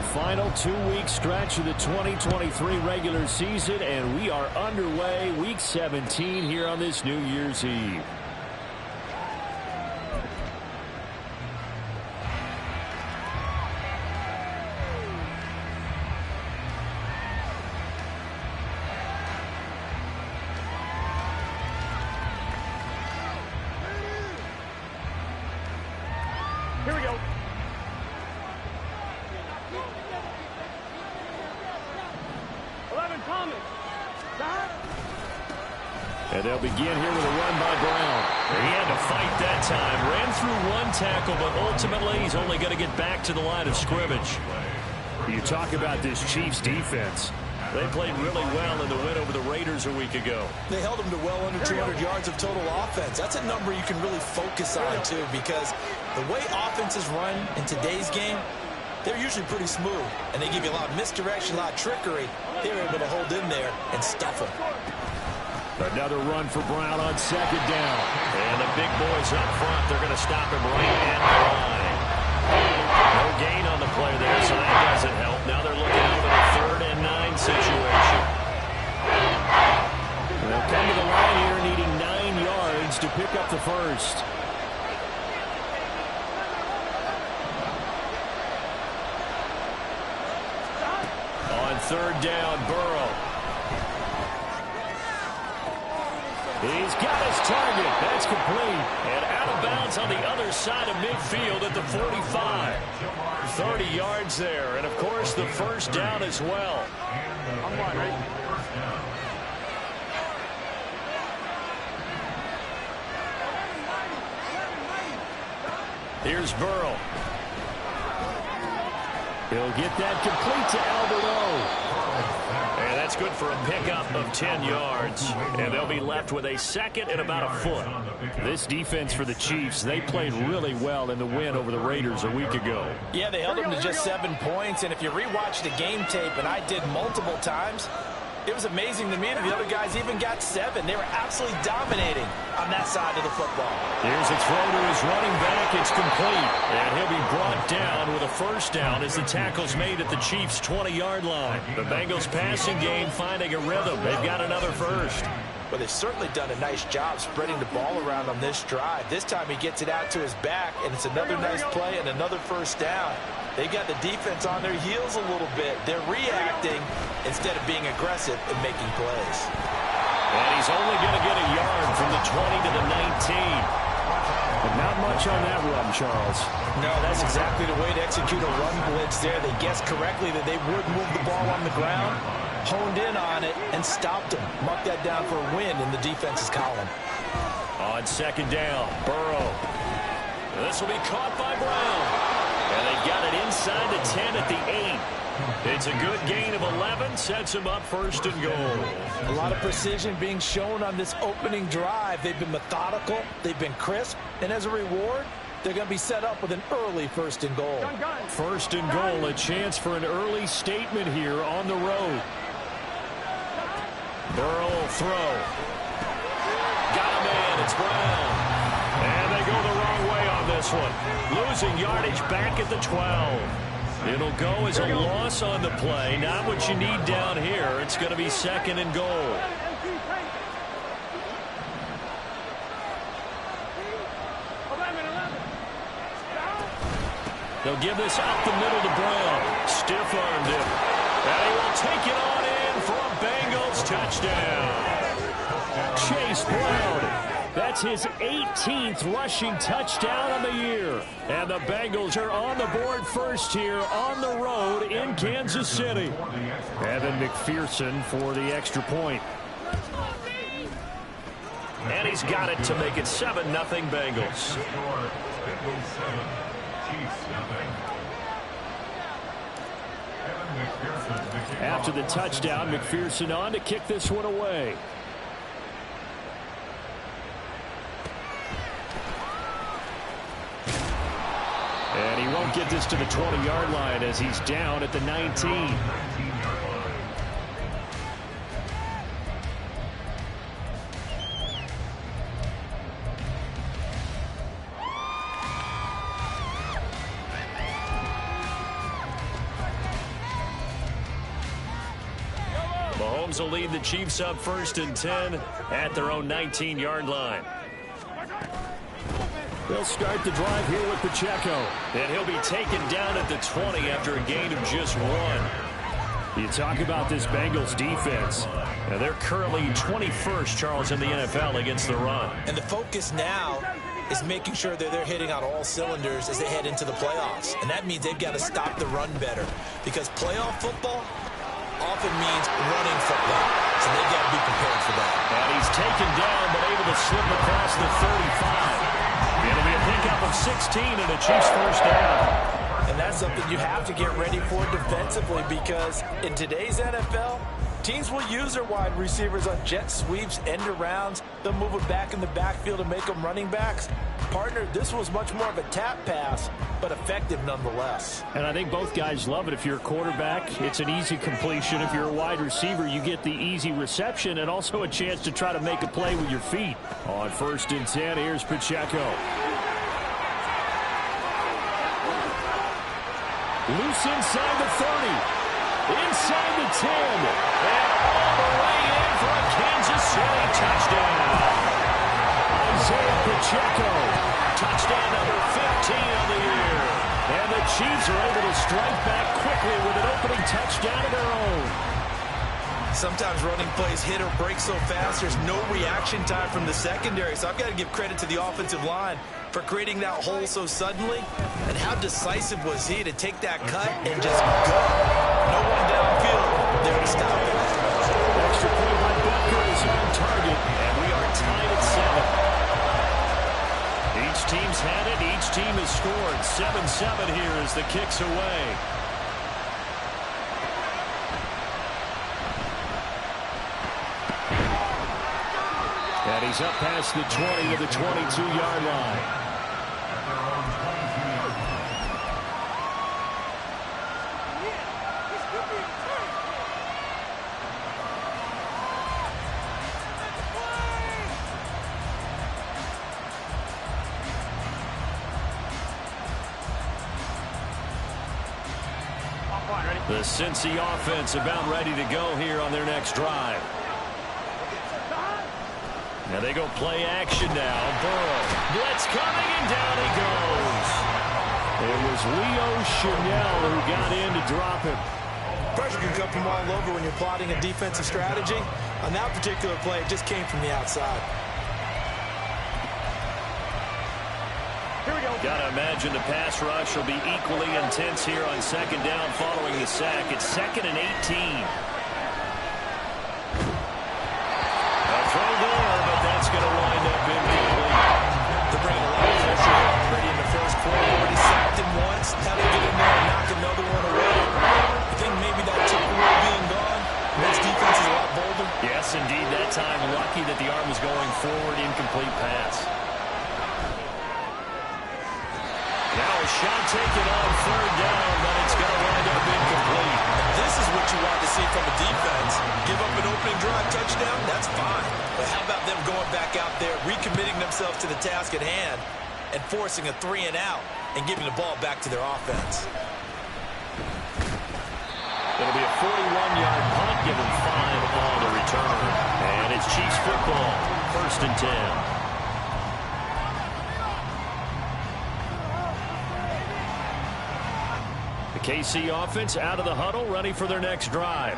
final 2-week stretch of the 2023 regular season, and we are underway week 17 here on this New Year's Eve. Here we go. And they'll begin here with a run by Brown. He had to fight that time. Ran through one tackle, but ultimately he's only going to get back to the line of scrimmage. You talk about this Chiefs defense. They played really well in the win over the Raiders a week ago. They held them to well under 200 yards of total offense. That's a number you can really focus on, too, because the way offenses run in today's game, they're usually pretty smooth, and they give you a lot of misdirection, a lot of trickery. They were able to hold in there and stuff them. Another run for Brown on second down. And the big boys up front, they're going to stop him right at the line. No gain on the play there, so that doesn't help. Now they're looking out for the 3rd and 9 situation. And they'll come to the line here needing 9 yards to pick up the first. On 3rd down, Burrow. He's got his target. That's complete. And out of bounds on the other side of midfield at the 45. 30 yards there. And, of course, the first down as well. I'm right, right? Here's Burrow. He'll get that complete to Alberto. And that's good for a pickup of 10 yards. And they'll be left with a 2nd and about a foot. This defense for the Chiefs, they played really well in the win over the Raiders a week ago. Yeah, they held them to just 7 points. And if you rewatch the game tape, and I did multiple times, it was amazing to me that the other guys even got 7. They were absolutely dominating on that side of the football. Here's a throw to his running back. It's complete. And he'll be brought down with a first down as the tackle's made at the Chiefs' 20-yard line. The Bengals passing game finding a rhythm. They've got another first. Well, they've certainly done a nice job spreading the ball around on this drive. This time he gets it out to his back, and it's another nice play and another first down. They've got the defense on their heels a little bit. They're reacting instead of being aggressive and making plays. And he's only going to get a yard from the 20 to the 19. But not much on that run, Charles. No, that's exactly the way to execute a run blitz there. They guessed correctly that they would move the ball on the ground, honed in on it, and stopped them. Marked that down for a win in the defense's column. On 2nd down, Burrow. This will be caught by Brown. And they've got it inside the 10 at the 8. It's a good gain of 11. Sets him up 1st and goal. A lot of precision being shown on this opening drive. They've been methodical. They've been crisp. And as a reward, they're going to be set up with an early 1st and goal. 1st and goal, a chance for an early statement here on the road. Burrow will throw. Got a man. It's Brown. And they go the wrong way on this one. Losing yardage back at the 12. It'll go as a loss on the play. Not what you need down here. It's going to be 2nd and goal. They'll give this up the middle to Brown. Stiff-armed him. And he will take it on in for a Bengals touchdown. Chase Brown. That's his 18th rushing touchdown on the year. And the Bengals are on the board first here on the road in Kansas City. Evan McPherson for the extra point. And he's got it to make it 7-0 Bengals. After the touchdown, McPherson on to kick this one away. And he won't get this to the 20-yard line as he's down at the 19. Mahomes will lead the Chiefs up 1st and 10 at their own 19-yard line. They'll start the drive here with Pacheco. And he'll be taken down at the 20 after a gain of just 1. You talk about this Bengals defense. Now they're currently 21st, Charles, in the NFL against the run. And the focus now is making sure that they're hitting on all cylinders as they head into the playoffs. And that means they've got to stop the run better. Because playoff football often means running football. So they've got to be prepared for that. And he's taken down but able to slip across the 35. It'll be a pickup of 16 and a Chiefs first down. And that's something you have to get ready for defensively, because in today's NFL, teams will use their wide receivers on jet sweeps, end arounds. They'll move it back in the backfield and make them running backs. Partner, this was much more of a tap pass, but effective nonetheless. And I think both guys love it. If you're a quarterback, it's an easy completion. If you're a wide receiver, you get the easy reception and also a chance to try to make a play with your feet. On 1st and 10, here's Pacheco. Loose inside the 30. Inside the 10. And all the way in for a Kansas City touchdown. Isaiah Pacheco. Touchdown number 15 of the year. And the Chiefs are able to strike back quickly with an opening touchdown of their own. Sometimes running plays hit or break so fast, there's no reaction time from the secondary. So I've got to give credit to the offensive line for creating that hole so suddenly. And how decisive was he to take that cut and just go. No one downfield there to stop it. Extra point by Butker is on target, and we are tied at 7. Each team's had it. Each team has scored. 7-7 here as the kick's away. And he's up past the 20 of the 22-yard line. The Cincy offense about ready to go here on their next drive. Now they go play action now. Burrow. Blitz coming, and down he goes. It was Leo Chenal who got in to drop him. Pressure can come from all over when you're plotting a defensive strategy. On that particular play, it just came from the outside. Here we go. Gotta imagine the pass rush will be equally intense here on 2nd down following the sack. It's 2nd and 18. Throw there, but that's going to wind up incomplete. They're bringing a lot of pressure already in the first quarter. Already sacked him once. How to get in there and knock another one away. I think maybe that tackle rule being gone makes defense is a lot bolder. Yes, indeed. That time, lucky that the arm was going forward. Incomplete pass. Now a shot taken on 3rd down, but it's going to wind up incomplete. This is what you want to see from a defense. Give up an opening drive touchdown, that's fine. But how about them going back out there, recommitting themselves to the task at hand, and forcing a 3-and-out and giving the ball back to their offense? It'll be a 41-yard punt, give them 5 on the return. And it's Chiefs football, 1st and 10. KC offense out of the huddle, ready for their next drive.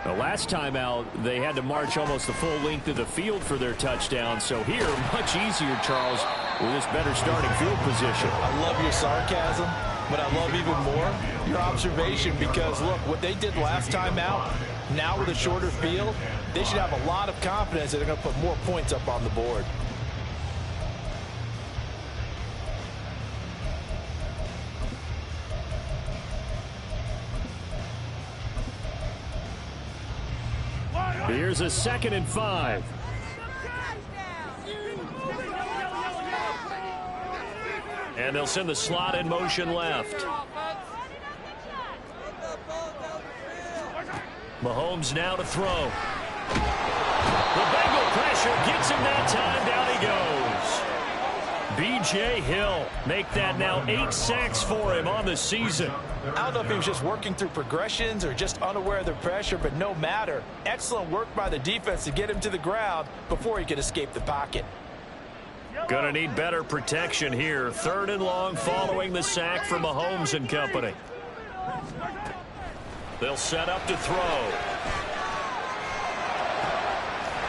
The last time out, they had to march almost the full length of the field for their touchdown. So here, much easier, Charles, with this better starting field position. I love your sarcasm, but I love even more your observation, because, look, what they did last time out, now with a shorter field, they should have a lot of confidence that they're going to put more points up on the board. Here's a 2nd and 5. And they'll send the slot in motion left. Mahomes now to throw. The Bengal pressure gets him that time. Down he goes. B.J. Hill make that now 8 sacks for him on the season. I don't know if he was just working through progressions or just unaware of the pressure, but no matter. Excellent work by the defense to get him to the ground before he could escape the pocket. Gonna need better protection here. 3rd and long following the sack from Mahomes and company. They'll set up to throw.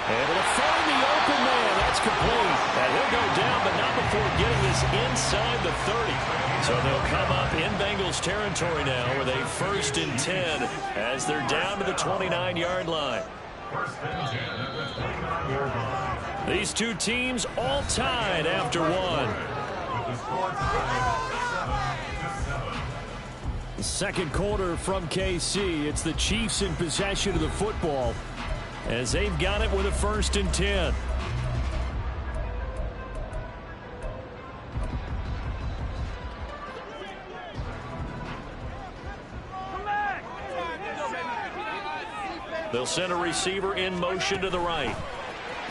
Able to find the open man. That's complete. And he'll go down, but not before getting this inside the 30. So they'll come up in Bengals territory now with a 1st and 10 as they're down to the 29-yard line. These two teams all tied after one. The second quarter from KC. It's the Chiefs in possession of the football as they've got it with a 1st and 10. They'll send a receiver in motion to the right.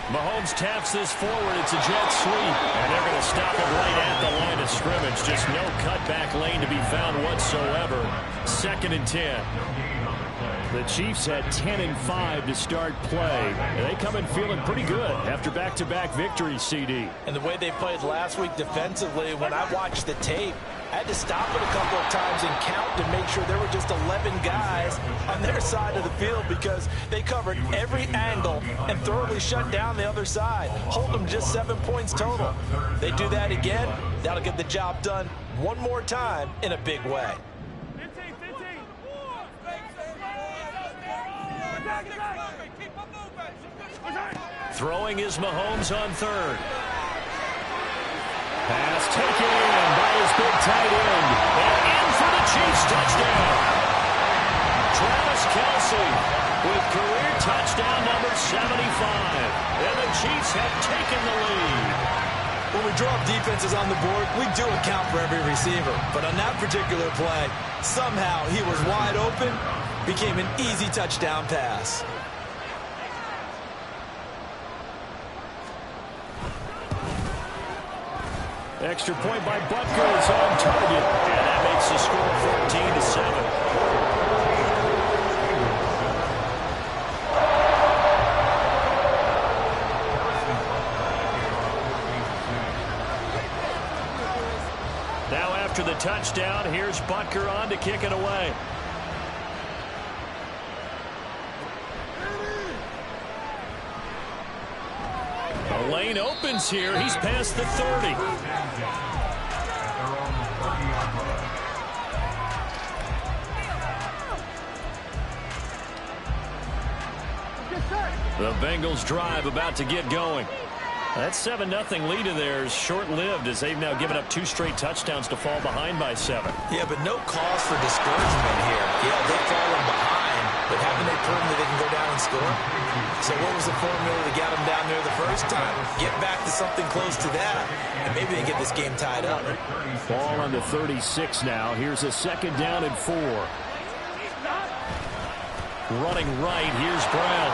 Mahomes taps this forward. It's a jet sweep. And they're going to stop it right at the line of scrimmage. Just no cutback lane to be found whatsoever. 2nd and 10. The Chiefs had 10 and 5 to start play. And they come in feeling pretty good after back-to-back victories, CD. And the way they played last week defensively, when I watched the tape, I had to stop it a couple of times and count to make sure there were just 11 guys on their side of the field because they covered every angle and thoroughly shut down the other side. Hold them just 7 points total. They do that again, that'll get the job done one more time in a big way. Throwing is Mahomes on 3rd. Pass taken in by his big tight end. And in for the Chiefs touchdown. Travis Kelce with career touchdown number 75. And the Chiefs have taken the lead. When we draw up defenses on the board, we do account for every receiver. But on that particular play, somehow he was wide open, became an easy touchdown pass. Extra point by Butker is on target. And that makes the score 14-7. Now after the touchdown, here's Butker on to kick it away. The lane opens here. He's past the 30. The Bengals drive about to get going. That 7-0 lead of theirs short-lived as they've now given up 2 straight touchdowns to fall behind by 7. Yeah, but no cause for discouragement here. Yeah, they've fallen behind, but haven't they proven that they can go down and score? So what was the formula that got them down there the first time? Get back to something close to that, and maybe they get this game tied up. Ball on the 36 now. Here's a 2nd down and 4. Running right, here's Brown.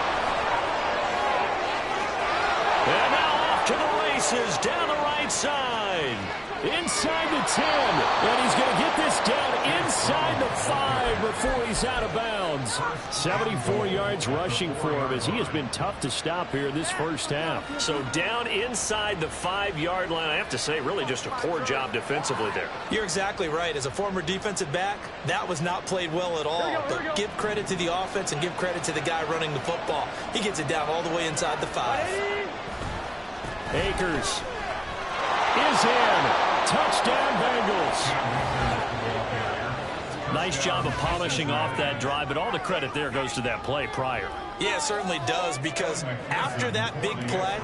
And now off to the races, down the right side. Inside the 10. And he's going to get this down inside the 5 before he's out of bounds. 74 yards rushing for him as he has been tough to stop here this first half. So down inside the 5-yard line, I have to say, really just a poor job defensively there. You're exactly right. As a former defensive back, that was not played well at all. But give credit to the offense and give credit to the guy running the football. He gets it down all the way inside the 5. Akers is in. Touchdown, Bengals. Nice job of polishing off that drive, but all the credit there goes to that play prior. Yeah, it certainly does, because after that big play,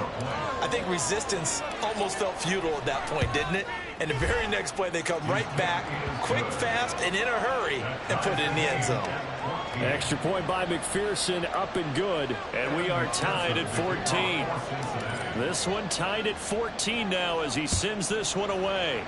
I think resistance almost felt futile at that point, didn't it? And the very next play, they come right back, quick, fast, and in a hurry, and put it in the end zone. Extra point by McPherson, up and good, and we are tied at 14. This one tied at 14 now as he sends this one away.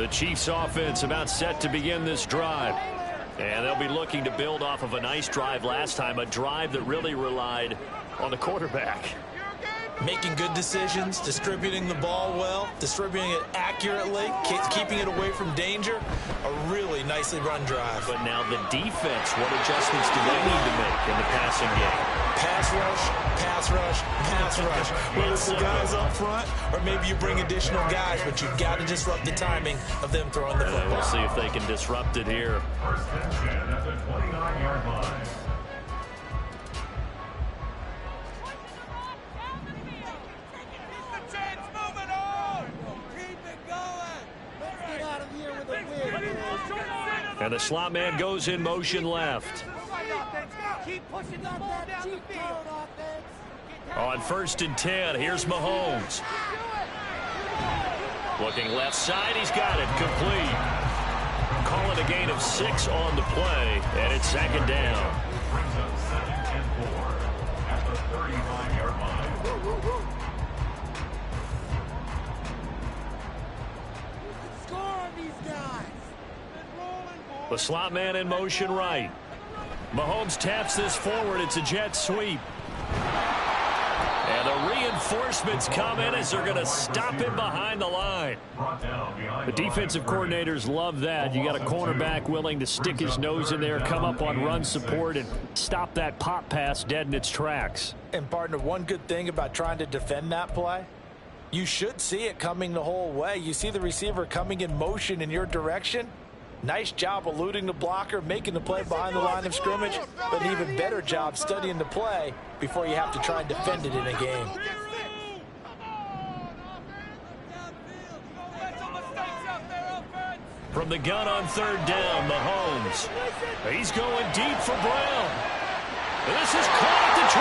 The Chiefs offense about set to begin this drive. And they'll be looking to build off of a nice drive last time, a drive that really relied on the quarterback. Making good decisions, distributing the ball well, distributing it accurately, keeping it away from danger. A really nicely run drive. But now the defense, what adjustments do they need to make in the passing game? Pass rush, pass rush, pass rush. Whether it's the guys up front or maybe you bring additional guys, but you've got to disrupt the timing of them throwing the football. We'll see if they can disrupt it here. First and 10 at the 29-yard line. And the slot man goes in motion left. Keep pushing the ball down the field. On 1st and 10, here's Mahomes. Looking left side, he's got it, complete. Call it a gain of 6 on the play, and it's 2nd down. Brings up 2nd and 4 at the 35-yard line. Score on these guys. The slot man in motion right. Mahomes taps this forward. It's a jet sweep. And the reinforcements come in as they're going to stop him behind the line. The defensive coordinators love that. You got a cornerback willing to stick his nose in there, come up on run support, and stop that pop pass dead in its tracks. And, partner, one good thing about trying to defend that play, you should see it coming the whole way. You see the receiver coming in motion in your direction. Nice job eluding the blocker, making the play behind the line of scrimmage, but an even better job studying the play before you have to try and defend it in a game. From the gun on 3rd down, Mahomes. He's going deep for Brown. This is caught at the 20.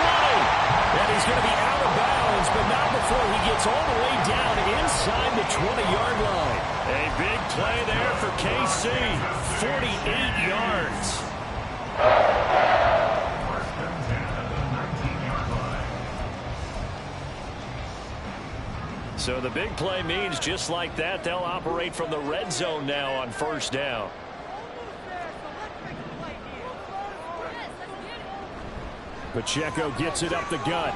And he's going to be out of bounds, but not before he gets all the way down inside the 20-yard line. A big play there for KC. 48 yards. First and 10 at the 19-yard line. So the big play means just like that, they'll operate from the red zone now on 1st down. Pacheco gets it up the gut.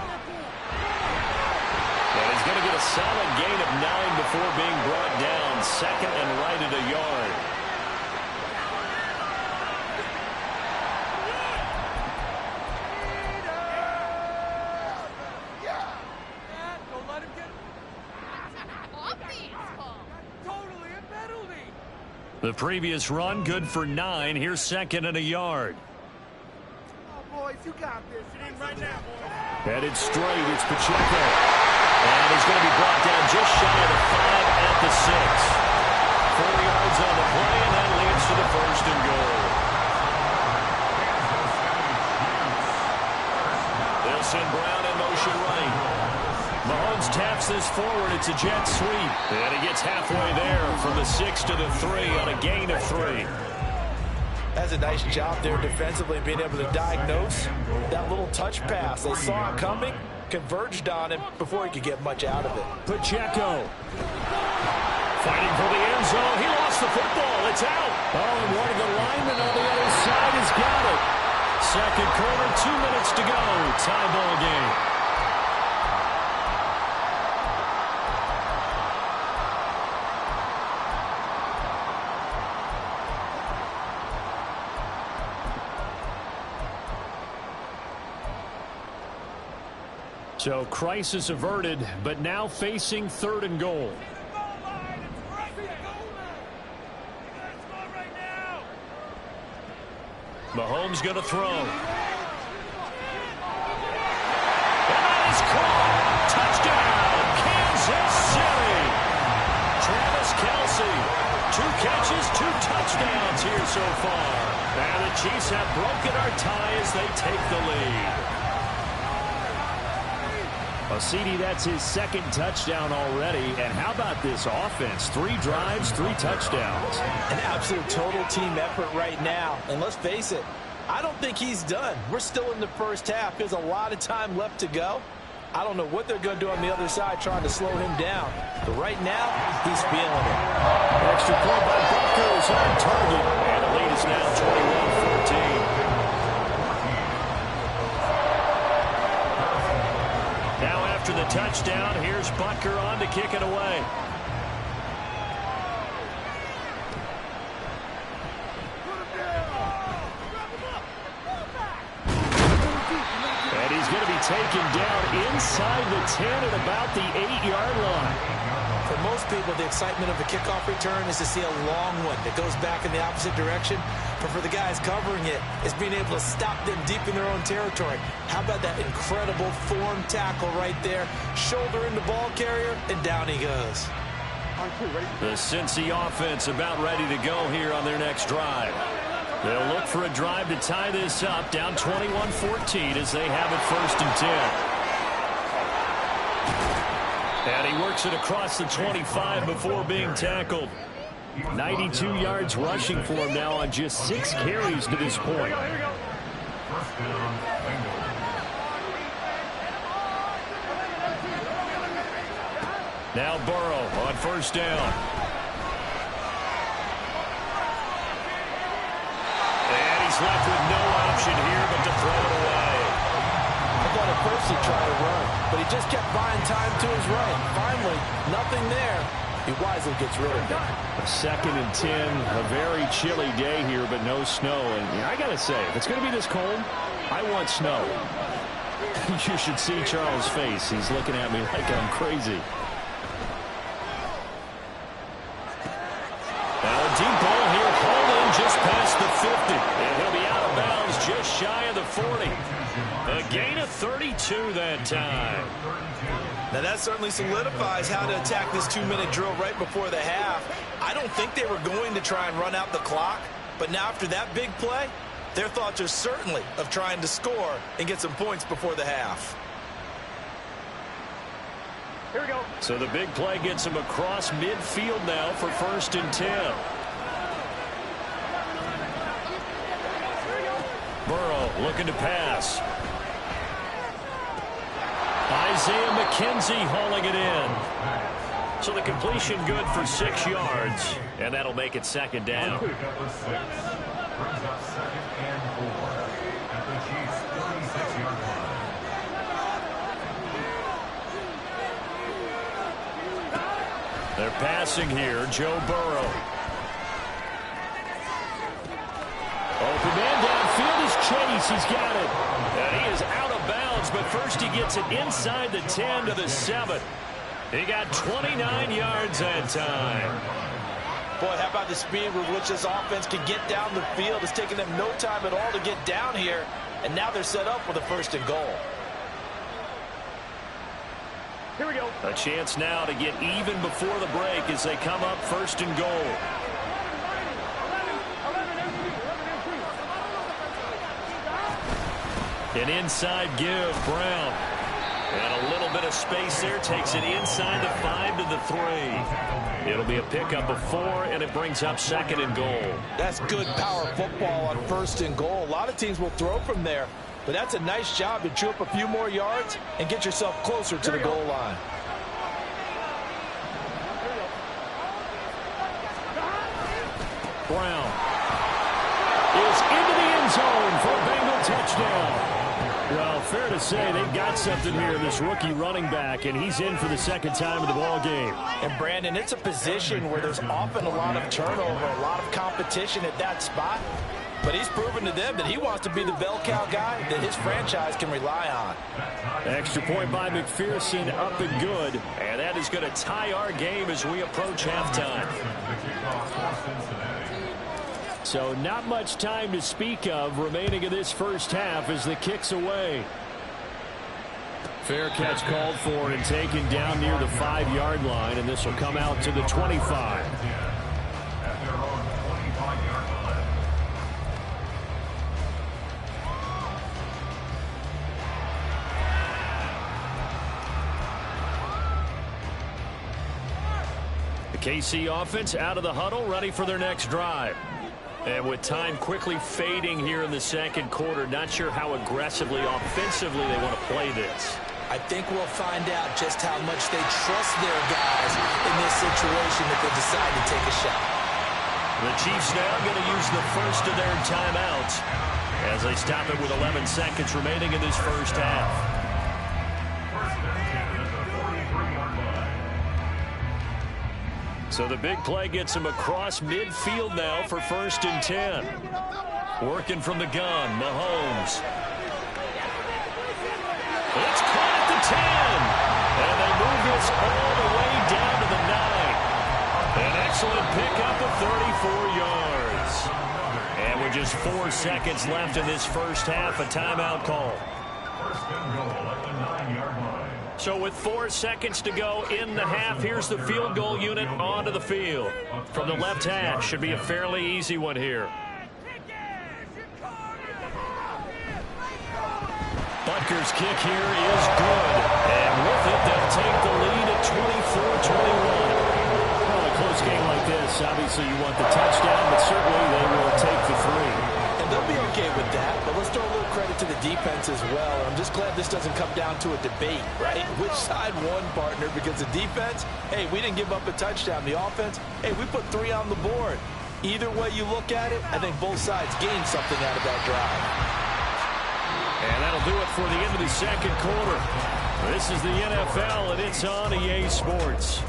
And he's going to get a solid gain of 9 before being brought down. 2nd and right at a yard. Don't let him get totally a penalty. The previous run good for 9. Here's 2nd and a yard. Boys, you got this. It ain't right now, boys. Headed straight, it's Pacheco. And he's going to be brought down just shy of the 5 at the 6. 4 yards on the play, and that leads to the 1st and goal. They'll send Brown in motion right. Mahomes taps this forward. It's a jet sweep. And he gets halfway there from the 6 to the 3 on a gain of 3. That's a nice job there defensively, being able to diagnose that little touch pass. They saw it coming, converged on him before he could get much out of it. Pacheco fighting for the end zone. He lost the football. It's out. Oh, and one of the linemen on the other side has got it. 2nd quarter, 2 minutes to go. Tie ball game. So crisis averted, but now facing 3rd and goal. Mahomes going to throw. And that is caught. Touchdown, Kansas City. Travis Kelce, 2 catches, 2 touchdowns here so far. And the Chiefs have broken our tie as they take the lead. Well, CD, that's his 2nd touchdown already. And how about this offense? 3 drives, 3 touchdowns. An absolute total team effort right now. And let's face it, I don't think he's done. We're still in the first half. There's a lot of time left to go. I don't know what they're going to do on the other side trying to slow him down. But right now, he's feeling it. Extra point by Butker is on target. And the lead is now 21-14. Now after the touchdown, here's Butker on to kick it away. And he's going to be taken down inside the 10 at about the 8-yard line. For most people, the excitement of the kickoff return is to see a long one that goes back in the opposite direction. But for the guys covering it, it's being able to stop them deep in their own territory. How about that incredible form tackle right there? Shoulder in the ball carrier, and down he goes. The Cincy offense about ready to go here on their next drive. They'll look for a drive to tie this up, down 21-14 as they have it 1st and 10. And he works it across the 25 before being tackled. 92 yards rushing for him now on just 6 carries to this point. First down, Bengals. Now Burrow on 1st down. And he's left with no option here but to throw it away. I thought at first he'd try to run, but he just kept buying time to his right. Finally, nothing there. He wisely gets rid of it. 2nd and 10, a very chilly day here, but no snow. And I got to say, if it's going to be this cold, I want snow. You should see Charles' face. He's looking at me like I'm crazy. Now a deep ball here, hauled in just past the 50. And he'll be out of bounds just shy of the 40. A gain of 32 that time. Now that certainly solidifies how to attack this 2-minute drill right before the half. I don't think they were going to try and run out the clock, but now after that big play, their thoughts are certainly of trying to score and get some points before the half. Here we go. So the big play gets him across midfield now for 1st and 10. Burrow looking to pass. Isaiah McKenzie hauling it in. So the completion good for 6 yards, and that'll make it 2nd down. Number 6 brings up 2nd and 4 at the Chiefs' 36-yard line. They're passing here, Joe Burrow. Open man downfield is Chase. He's got it. And he is out of bounds, but first he gets it inside the 10 to the 7. He got 29 yards that time. Boy, how about the speed with which this offense can get down the field? It's taken them no time at all to get down here, and now they're set up with a 1st and goal. Here we go. A chance now to get even before the break as they come up 1st and goal. An inside give, Brown. And a little bit of space there, takes it inside the 5 to the 3. It'll be a pickup of 4, and it brings up 2nd and goal. That's good power football on 1st and goal. A lot of teams will throw from there, but that's a nice job to chew up a few more yards and get yourself closer to the goal line. Brown is into the end zone for a Bengal touchdown. Well, fair to say they've got something here, this rookie running back, and he's in for the 2nd time of the ball game. And Brandon, it's a position where there's often a lot of turnover, a lot of competition at that spot. But he's proven to them that he wants to be the bell cow guy that his franchise can rely on. Extra point by McPherson, up and good. And that is going to tie our game as we approach halftime. So not much time to speak of remaining in this 1st half as the kick's away. Fair catch called for and taken down near the 5-yard line, and this will come out to the 25. The KC offense out of the huddle, ready for their next drive. And with time quickly fading here in the 2nd quarter, not sure how aggressively, offensively they want to play this. I think we'll find out just how much they trust their guys in this situation if they decide to take a shot. The Chiefs now going to use the first of their timeouts as they stop it with 11 seconds remaining in this first half. So the big play gets him across midfield now for 1st and 10. Working from the gun, Mahomes. It's caught at the 10. And they move this all the way down to the 9. An excellent pickup of 34 yards. And with just 4 seconds left in this first half, a timeout call. First and goal at the 9-yard line. So with 4 seconds to go in the half, here's the field goal unit onto the field. From the left hash, should be a fairly easy one here. Butker's kick here is good. And with it, they'll take the lead at 24-21. Well, a close game like this, obviously you want the touchdown, but certainly they will take the 3. And they'll be okay with that, but let's throw a little credit to the defense as well. I'm just glad this doesn't come down to a debate, right? Which side won, partner? Because the defense, hey, we didn't give up a touchdown. The offense, hey, we put 3 on the board. Either way you look at it, I think both sides gained something out of that drive. And that'll do it for the end of the second quarter. This is the NFL, and it's on EA Sports.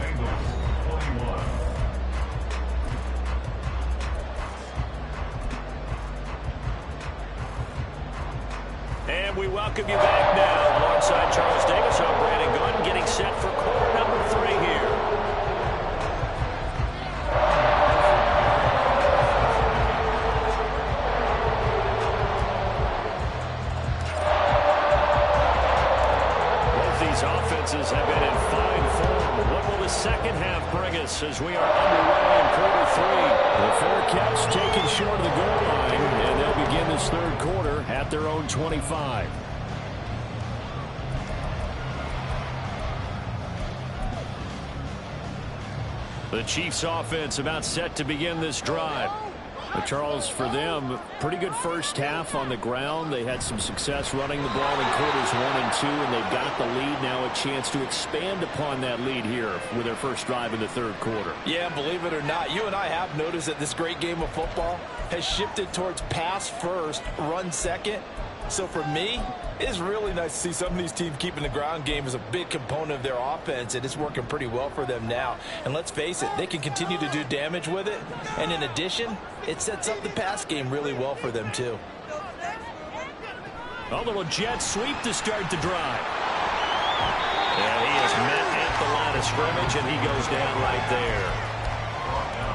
And we welcome you back now alongside Charles Davis. I'm Brandon Gunn getting set for quarter number 3 here. Both these offenses have been in fine form. What will the second half bring us as we are underway in quarter 3? The fair catch taken short of the goal line, and they'll begin this third quarter at their own 25. The Chiefs offense about set to begin this drive. But Charles, for them, pretty good first half on the ground. They had some success running the ball in quarters 1 and 2, and they've got the lead. Now a chance to expand upon that lead here with their first drive in the third quarter. Yeah, believe it or not, you and I have noticed that this great game of football has shifted towards pass first, run second. So for me, it's really nice to see some of these teams keeping the ground game as a big component of their offense, and it's working pretty well for them now. And let's face it, they can continue to do damage with it. And in addition, it sets up the pass game really well for them too. A little jet sweep to start the drive. And he is met at the line of scrimmage, and he goes down right there.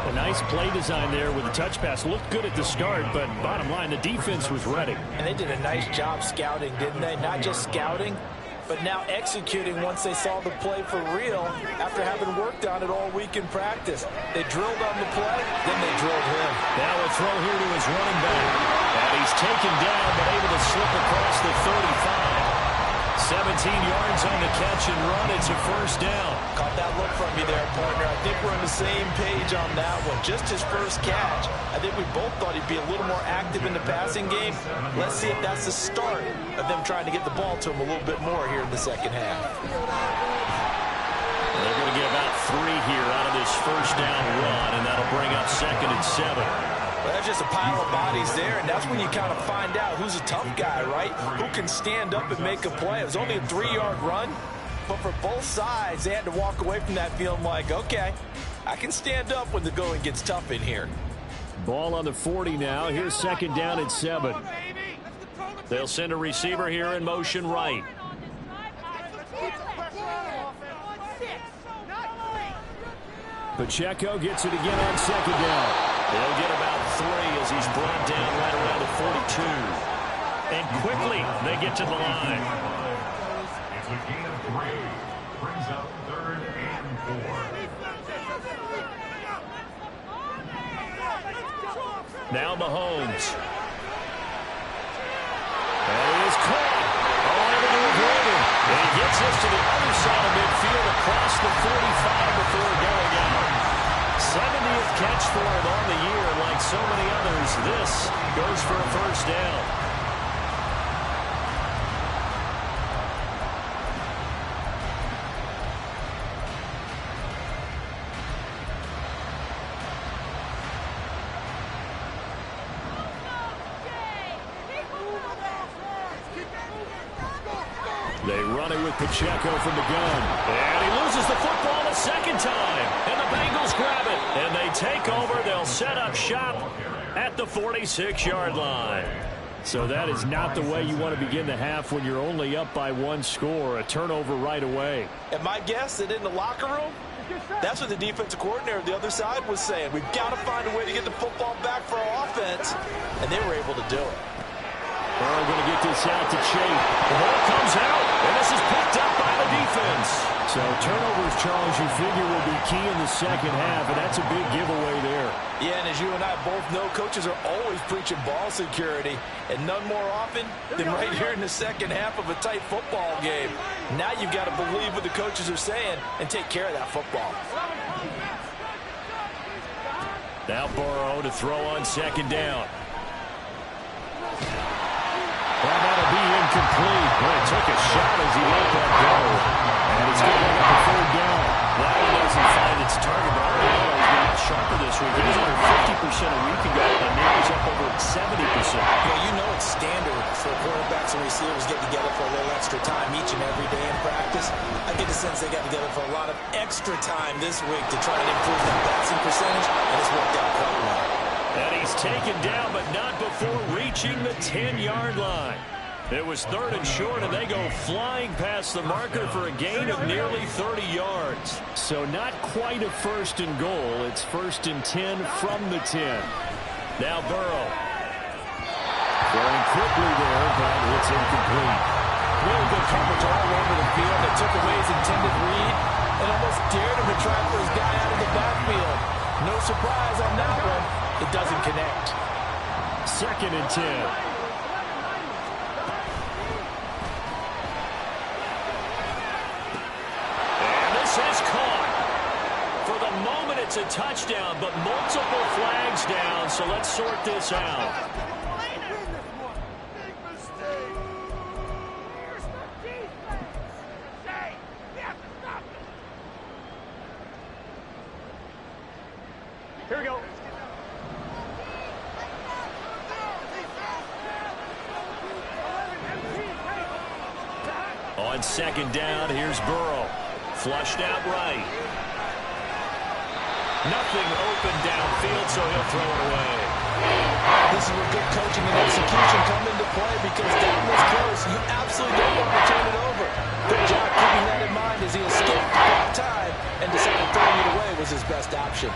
A nice play design there with the touch pass. Looked good at the start, but bottom line, the defense was ready. And they did a nice job scouting, didn't they? Not just scouting, but now executing once they saw the play for real after having worked on it all week in practice. They drilled on the play, then they drilled him. Now a throw here to his running back. And he's taken down, but able to slip across the 35. 17 yards on the catch and run. It's a first down. Caught that look from you there, partner. I think we're on the same page on that one. Just his first catch. I think we both thought he'd be a little more active in the passing game. Let's see if that's the start of them trying to get the ball to him a little bit more here in the second half. They're going to get about 3 here out of this first down run, and that'll bring up 2nd and 7. Well, that's just a pile of bodies there, and that's when you kind of find out who's a tough guy, right? Who can stand up and make a play. It was only a 3-yard run, but for both sides, they had to walk away from that feeling like, okay, I can stand up when the going gets tough in here. Ball on the 40 now. Here's 2nd down and 7. They'll send a receiver here in motion right. Pacheco gets it again on 2nd down. They'll get about 3 as he's brought down right around the 42. And quickly, they get to the line. It's a gain of 3. Brings up 3rd and 4. Now Mahomes. And he is caught. Able to avoid him. And he gets this to the other side of midfield across the 45 before going out. 70th catch for him on the year. Like so many others, this goes for a first down. They run it with Pacheco from the gun. And he loses the football a second time. And the Bengals grab it. And they take over. They'll set up shop at the 46-yard line. So that is not the way you want to begin the half when you're only up by one score. A turnover right away. And my guess that in the locker room, that's what the defensive coordinator on the other side was saying. We've got to find a way to get the football back for our offense. And they were able to do it. Burrow going to get this out to Chase. The ball comes out, and this is picked up by the defense. So turnovers, Charles, you figure will be key in the second half, and that's a big giveaway there. Yeah, and as you and I both know, coaches are always preaching ball security, and none more often than right here in the second half of a tight football game. Now you've got to believe what the coaches are saying and take care of that football. Now Burrow to throw on second down. Well, that'll be incomplete. Well, he took a shot as he let that go. And it's going to end up a third down. That one doesn't find its target, but he's been much sharper this week. He was under 50% a week ago, and now he's up over 70%. Well, you know it's standard for quarterbacks and receivers get together for a little extra time each and every day in practice. I get the sense they got together for a lot of extra time this week to try and improve that passing percentage, and it's worked out quite well. And he's taken down, but not before reaching the 10-yard line. It was third and short, and they go flying past the marker for a gain of nearly 30 yards. So not quite a first and goal. It's first and 10 from the 10. Now Burrow. Going quickly there, but it's incomplete. Really good coverage all over the field. They took away his intended read and almost dared him to try for his guy out of the backfield. No surprise on that one. It doesn't connect. Second and 10. And this is caught. For the moment, it's a touchdown, but multiple flags down, so let's sort this out. Here we go. On second down, here's Burrow. Flushed out right. Nothing open downfield, so he'll throw it away. This is where good coaching and execution come into play because down this close, you absolutely don't want to turn it over. Good job keeping that in mind as he escaped that time and decided throwing it away was his best option.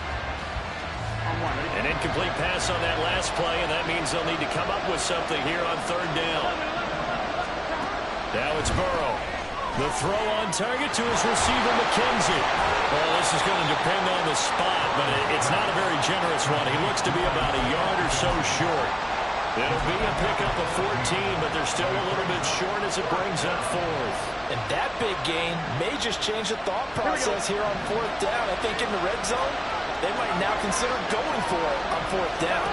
An incomplete pass on that last play, and that means they'll need to come up with something here on third down. Now it's Burrow. The throw on target to his receiver, McKenzie. Well, this is going to depend on the spot, but it's not a very generous one. He looks to be about a yard or so short. It'll be a pickup of 14, but they're still a little bit short as it brings up fourth. And that big gain may just change the thought process here on fourth down. I think in the red zone, they might now consider going for it on fourth down.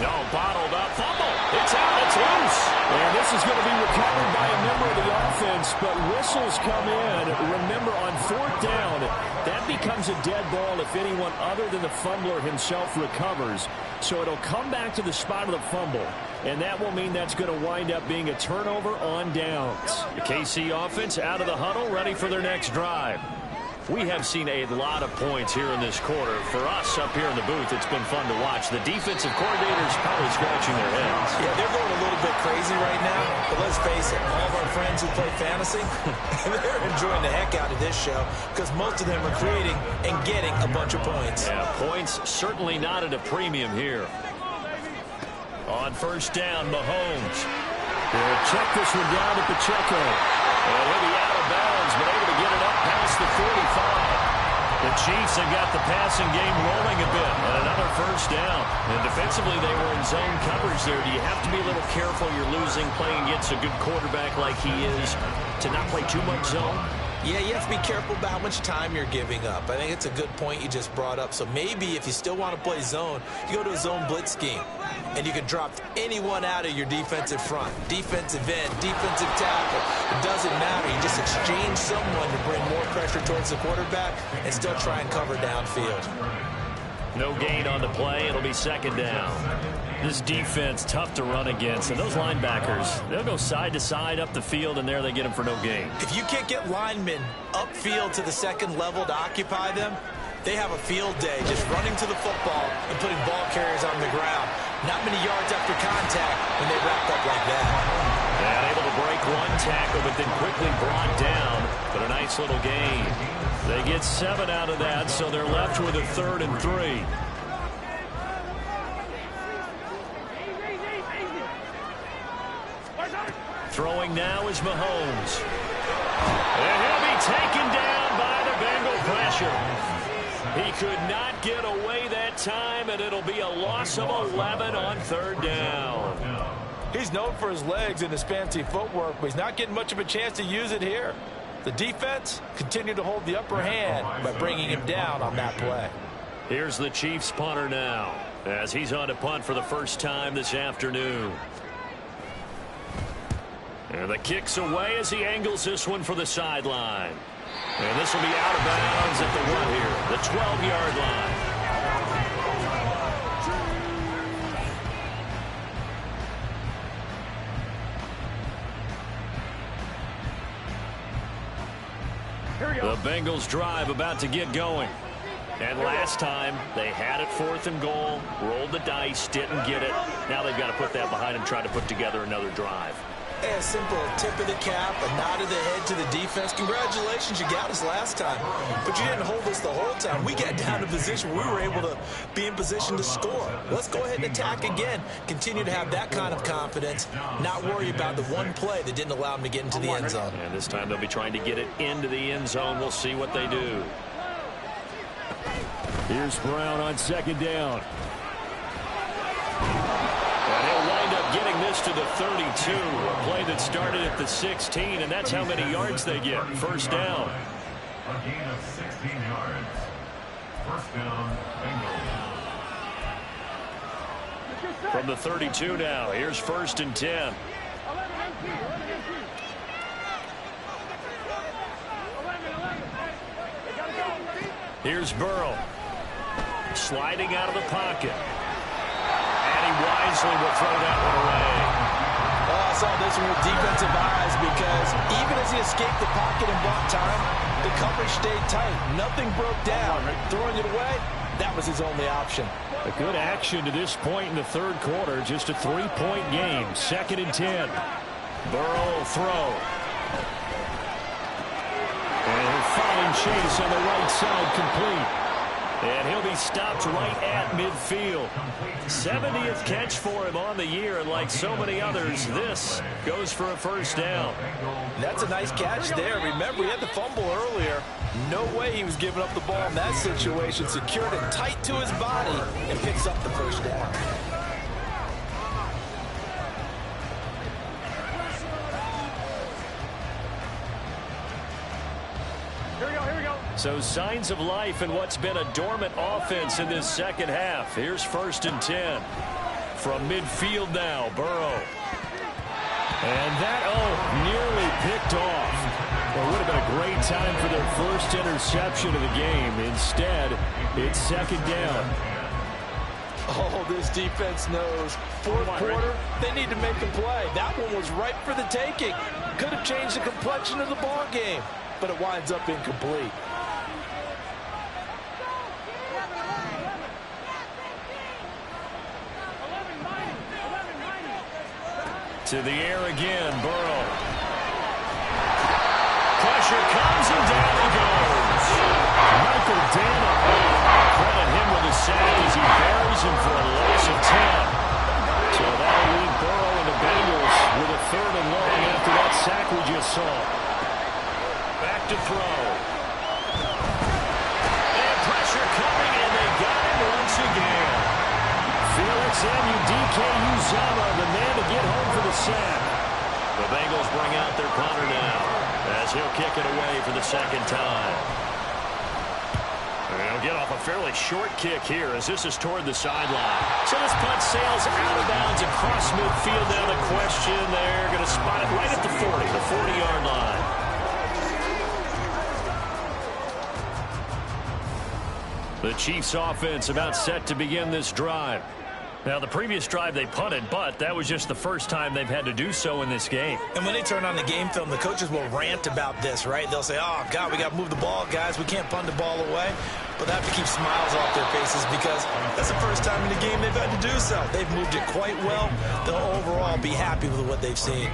No, bottled up. Fumble. It's out. It's loose. And this is going to be recovered by a member of the offense, but whistles come in. Remember, on fourth down, that becomes a dead ball if anyone other than the fumbler himself recovers. So it'll come back to the spot of the fumble, and that will mean that's going to wind up being a turnover on downs. The KC offense out of the huddle, ready for their next drive. We have seen a lot of points here in this quarter. For us up here in the booth, it's been fun to watch. The defensive coordinators probably scratching their heads. Yeah, they're going a little bit crazy right now. But let's face it, all of our friends who play fantasy, they're enjoying the heck out of this show because most of them are creating and getting a bunch of points. Yeah, points certainly not at a premium here. On first down, Mahomes. They'll check this one down to Pacheco. And he'll be out of bounds, but able to get it up past the 45. The Chiefs have got the passing game rolling a bit, and another first down. And defensively, they were in zone coverage there. Do you have to be a little careful you're losing, playing against a good quarterback like he is, to not play too much zone? Yeah, you have to be careful about how much time you're giving up. I think it's a good point you just brought up. So maybe if you still want to play zone, you go to a zone blitz scheme. And you can drop anyone out of your defensive front. Defensive end, defensive tackle. It doesn't matter. You just exchange someone to bring more pressure towards the quarterback and still try and cover downfield. No gain on the play. It'll be second down. This defense, tough to run against. And those linebackers, they'll go side to side up the field, and there they get them for no gain. If you can't get linemen upfield to the second level to occupy them, they have a field day just running to the football and putting ball carriers on the ground. Not many yards after contact when they wrap up like that. And able to break one tackle, but then quickly brought down. But a nice little gain. They get 7 out of that, so they're left with a 3rd and 3. Throwing now is Mahomes. And he'll be taken down by the Bengal pressure. He could not get away that time, and it'll be a loss of 11 on 3rd down. He's known for his legs and his fancy footwork, but he's not getting much of a chance to use it here. The defense continued to hold the upper hand by bringing him down on that play. Here's the Chiefs punter now, as he's on to punt for the first time this afternoon. And the kick's away as he angles this one for the sideline. And this will be out of bounds at the 1 here, the 12-yard line. The Bengals drive about to get going. And last time, they had it 4th and goal, rolled the dice, didn't get it. Now they've got to put that behind and try to put together another drive. A simple tip of the cap, a nod of the head to the defense. Congratulations, you got us last time. But you didn't hold us the whole time. We got down to position where we were able to be in position to score. Let's go ahead and attack again. Continue to have that kind of confidence. Not worry about the one play that didn't allow them to get into the end zone. And this time they'll be trying to get it into the end zone. We'll see what they do. Here's Brown on 2nd down. And he'll wind up getting this to the 32. A play that started at the 16, and that's how many yards they get. 1st down. A gain of 16 yards. 1st down, Bengals. From the 32 now, here's 1st and 10. Here's Burrow. Sliding out of the pocket. And he wisely will throw that one away. Oh, I saw this one with defensive eyes because even as he escaped the pocket and bought time, the coverage stayed tight. Nothing broke down. Throwing it away, that was his only option. A good action to this point in the 3rd quarter. Just a 3-point game. 2nd and 10. Burrow will throw. And he'll find Chase on the right side, complete. And he'll be stopped right at midfield. 70th catch for him on the year, and like so many others, this goes for a 1st down. That's a nice catch there. Remember, he had the fumble earlier. No way he was giving up the ball in that situation. Secured it tight to his body and picks up the 1st down. So signs of life in what's been a dormant offense in this 2nd half. Here's 1st and 10. From midfield now, Burrow. And that, nearly picked off. Well, it would have been a great time for their first interception of the game. Instead, it's 2nd down. Oh, this defense knows. 4th quarter, they need to make a play. That one was ripe for the taking. Could have changed the complexion of the ball game, but it winds up incomplete. To the air again, Burrow. Pressure comes and down he goes. Michael Dana. Credit him with a sack as he buries him for a loss of 10. So that'll leave Burrow and the Bengals with a 3rd and long after that sack we just saw. Back to throw. And pressure coming, and they got him once again. Felix Anudike-Uzomah, the man to get home for the sack. The Bengals bring out their punter now as he'll kick it away for the 2nd time. And he'll get off a fairly short kick here as this is toward the sideline. So this punt sails out of bounds across midfield. Now the question, they're going to spot it right at the 40, the 40-yard line. 2 The Chiefs offense about set to begin this drive. Now, the previous drive they punted, but that was just the first time they've had to do so in this game. And when they turn on the game film, the coaches will rant about this, right? They'll say, oh, God, we got to move the ball, guys. We can't punt the ball away. But they have to keep smiles off their faces because that's the first time in the game they've had to do so. They've moved it quite well. They'll overall be happy with what they've seen.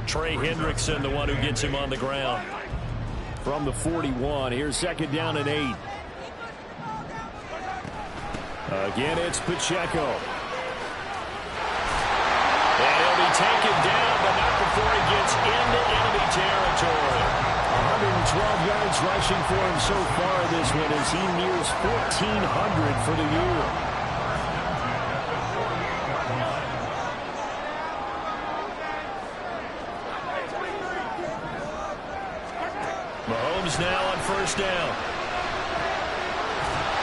Trey Hendrickson, the one who gets him on the ground. From the 41, here's second down and 8. Again, it's Pacheco. And he'll be taken down, but not before he gets into enemy territory. 112 yards rushing for him so far this one as he nears 1,400 for the year. Mahomes now on first down.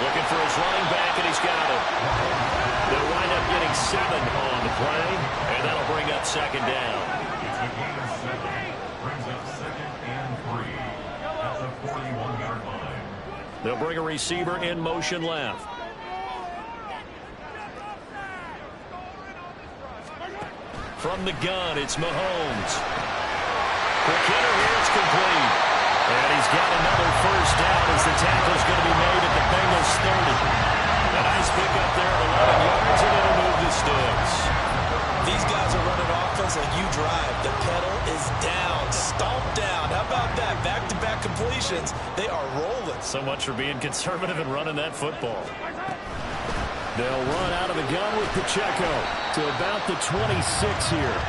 Looking for his running back, and he's got it. They'll wind up getting 7 on the play, and that'll bring up second down. It's a gain of 7. Brings up second and 3 at the 41-yard line. They'll bring a receiver in motion left. From the gun, it's Mahomes. Quick hitter here, it's complete. And he's got another first down as the tackle's going to be made at the Bengals 30. A nice pickup there of 11 yards, and it'll move the sticks. These guys are running offense like you drive. The pedal is down, stomped down. How about that? Back-to-back completions. They are rolling. So much for being conservative and running that football. They'll run out of the gun with Pacheco to about the 26 here.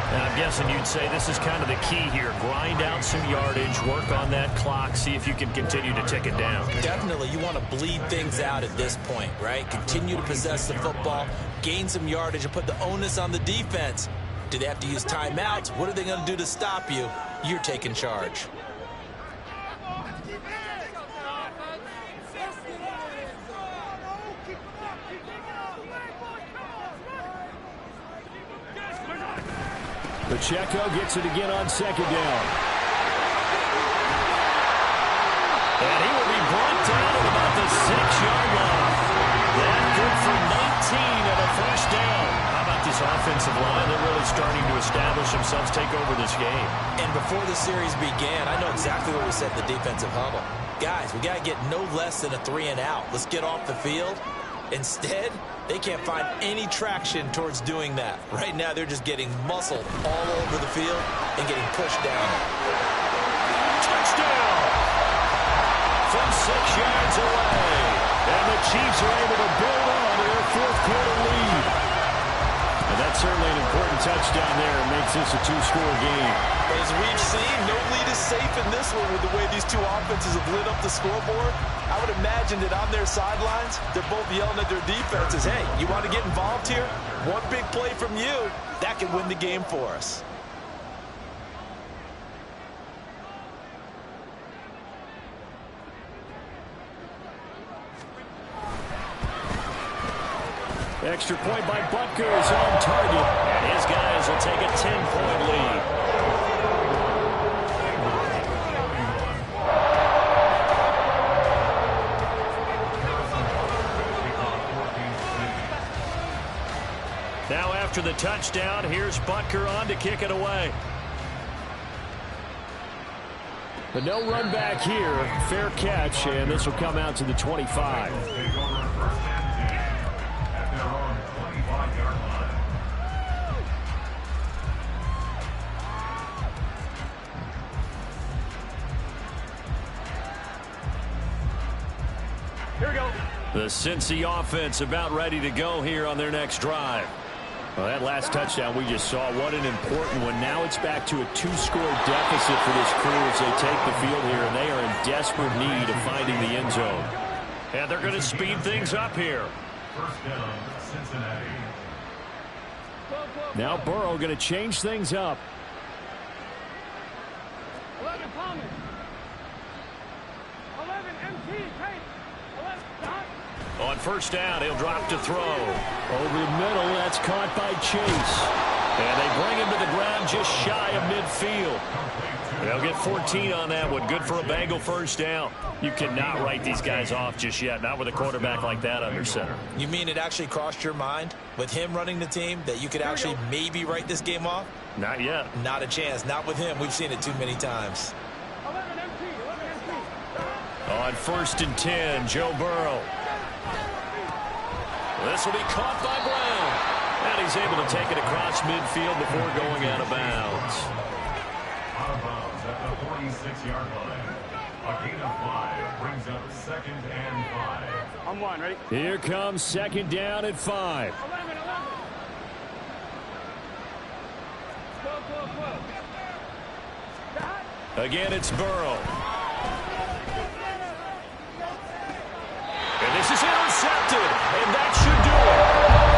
And I'm guessing you'd say this is kind of the key here. Grind out some yardage, work on that clock, see if you can continue to tick it down. Definitely, you want to bleed things out at this point, right? Continue to possess the football, gain some yardage, and put the onus on the defense. Do they have to use timeouts? What are they going to do to stop you? You're taking charge. Pacheco gets it again on second down. And he will be brought down at about the 6-yard line. That good for 19 and a first down. How about this offensive line? They're really starting to establish themselves, take over this game. And before the series began, I know exactly what we said in the defensive huddle. Guys, we got to get no less than a 3 and out. Let's get off the field. Instead, they can't find any traction towards doing that. Right now, they're just getting muscled all over the field and getting pushed down. Touchdown! From 6 yards away. And the Chiefs are able to build on to their fourth-quarter lead. And that's certainly an important touchdown there. It makes this a 2-score game. But as we've seen, no lead is safe in this one with the way these two offenses have lit up the scoreboard. I would imagine that on their sidelines, they're both yelling at their defenses, hey, you want to get involved here? One big play from you, that can win the game for us. Extra point by Butker is on target. And his guys will take a 10-point lead. Now after the touchdown, here's Butker on to kick it away. But no run back here. Fair catch, and this will come out to the 25. Here we go. The Cincy offense about ready to go here on their next drive. Well, that last touchdown we just saw, what an important one. Now it's back to a 2-score deficit for this crew as they take the field here, and they are in desperate need of finding the end zone. And they're going to speed things up here. First down, Cincinnati. Now Burrow going to change things up. 11 Thomas. 11 MT. Hey. 11 Dot. On first down. He'll drop to throw. Over the middle, that's caught by Chase. And they bring him to the ground just shy of midfield. They'll get 14 on that one. Good for a Bengal first down. You cannot write these guys off just yet, not with a quarterback like that under center. You mean it actually crossed your mind with him running the team that you could actually maybe write this game off? Not yet. Not a chance. Not with him. We've seen it too many times. On 1st and 10, Joe Burrow. This will be caught by Brown. And he's able to take it across midfield before going out of bounds. Out of bounds at the 46-yard line. A gain of 5 brings up 2nd and 5. I'm one, ready? Here comes 2nd down at 5. Again, it's Burrow. And this is intercepted, and that should do it.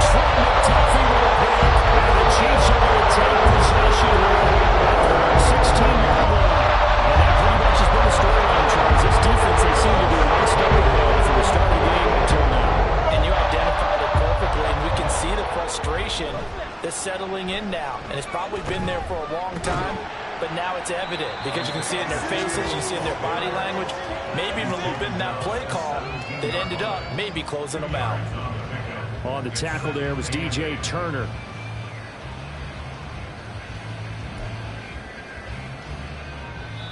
Trent McDuffie with a pick, and the Chiefs are going to take possession here at the 16-yard line. And that pretty much has been the storyline, Charles. This defense, they seem to be one step ahead from the start of the game until now. And you identified it perfectly, and we can see the frustration that's settling in now. And it's probably been there for a long time, but now it's evident because you can see it in their faces, you see it in their body language, maybe even a little bit in that play call that ended up maybe closing them out. On the tackle there was DJ Turner.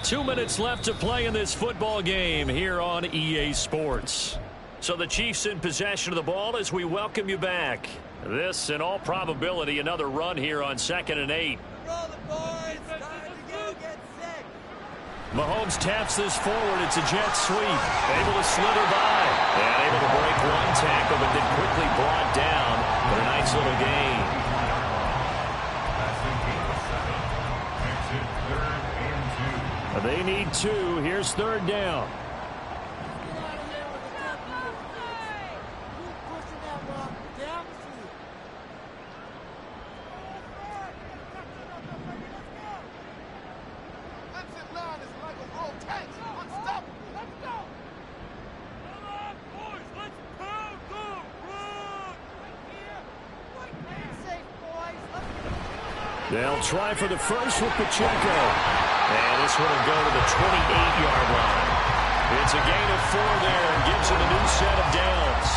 Two minutes left to play in this football game here on EA Sports. So the Chiefs in possession of the ball as we welcome you back. This, in all probability, another run here on 2nd and 8. Roll the boys. Time to go get set. Mahomes taps this forward. It's a jet sweep. Able to slither by. And able to break one tackle, but then quickly brought down for a nice little gain. They need 2. Here's 3rd down. They'll try for the first with Pacheco. And this one will go to the 28-yard line. It's a gain of 4 there and gives them a new set of downs.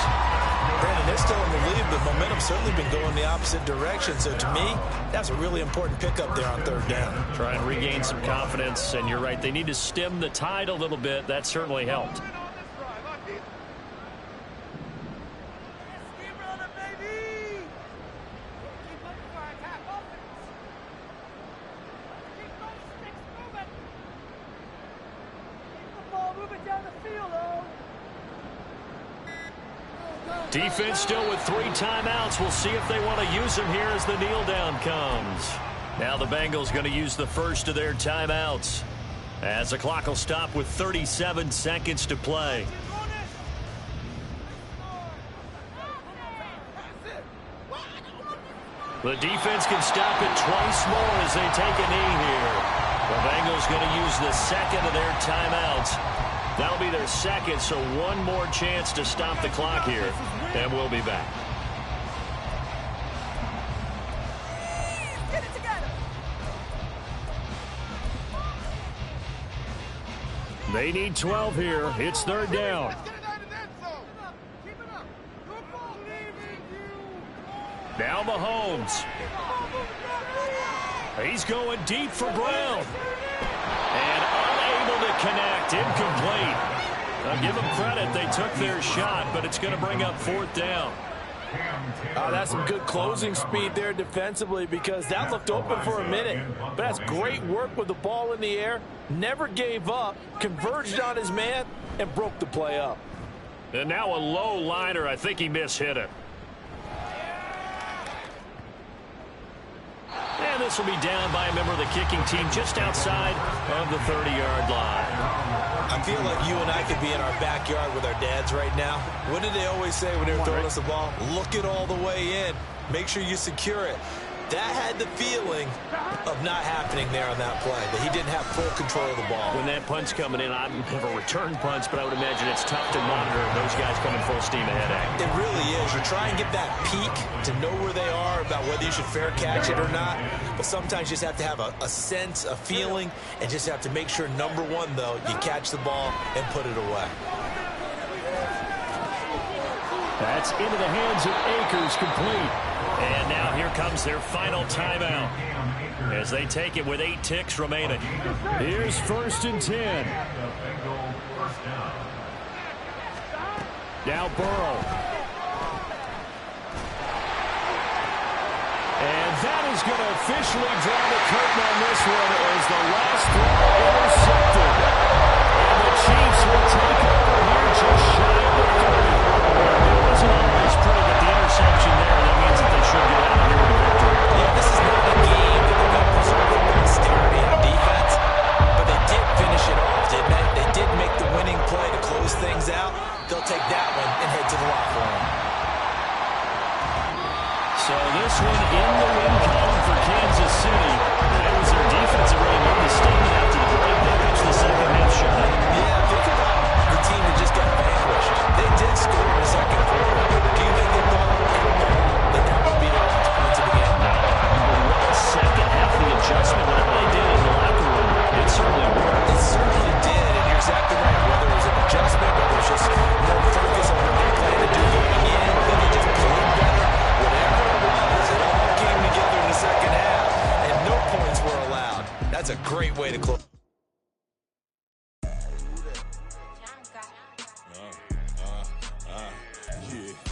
Brandon, they're still in the lead, but momentum's certainly been going the opposite direction. So to me, that's a really important pickup there on 3rd down. Try and regain some confidence, and you're right. They need to stem the tide a little bit. That certainly helped. Defense still with 3 timeouts. We'll see if they want to use them here as the kneel down comes. Now the Bengals going to use the first of their timeouts as the clock will stop with 37 seconds to play. The defense can stop it twice more as they take a knee here. The Bengals going to use the second of their timeouts. That'll be their second, so one more chance to stop the clock here, and we'll be back. Get it together. They need 12 here. It's 3rd down. Keep it up. Good ball. Now Mahomes. He's going deep for Brown. And unable to connect. Incomplete. I'll give them credit. They took their shot, but it's going to bring up 4th down. That's some good closing speed there defensively because that looked open for a minute. But that's great work with the ball in the air. Never gave up, converged on his man, and broke the play up. And now a low liner. I think he mishit it. And this will be down by a member of the kicking team just outside of the 30-yard line. I feel like you and I could be in our backyard with our dads right now. What did they always say when they were throwing us the ball? Look it all the way in. Make sure you secure it. That had the feeling of not happening there on that play, that he didn't have full control of the ball. When that punch coming in, I don't have a return punch, but I would imagine it's tough to monitor those guys coming full steam ahead at you. It really is. You try and get that peek to know where they are about whether you should fair catch it or not, but sometimes you just have to have a sense, a feeling, and just have to make sure, number one, though, you catch the ball and put it away. That's into the hands of Akers, complete. And now here comes their final timeout as they take it with 8 ticks remaining. Here's 1st and 10. Now Burrow. And that is going to officially draw the curtain on this one as the last throw intercepted. And the Chiefs will take over here just shy of the 30. It wasn't always pretty, but the interception there, that means that they should get out of here with a victory. Yeah, this is not a game that they're going to preserve the posterity on defense, but they did finish it off, didn't they? They did make the winning play to close things out. They'll take that one and head to the locker room. So this one in the win column for Kansas City. That was their defense that really made the statement after the break. They pitched the second half shot. Yeah, think about the team that just got vanquished. They did score in the second quarter. Do you think they thought that that would be their last points of the game? No. What a second half of the adjustment, whatever they did in the locker room, it certainly worked. It certainly did, and you're exactly right. Whether it was an adjustment, whether it was just more focus on what they planned to do going in, then they just played better. Whatever it was, it all came together in the second half, and no points were allowed. That's a great way to close.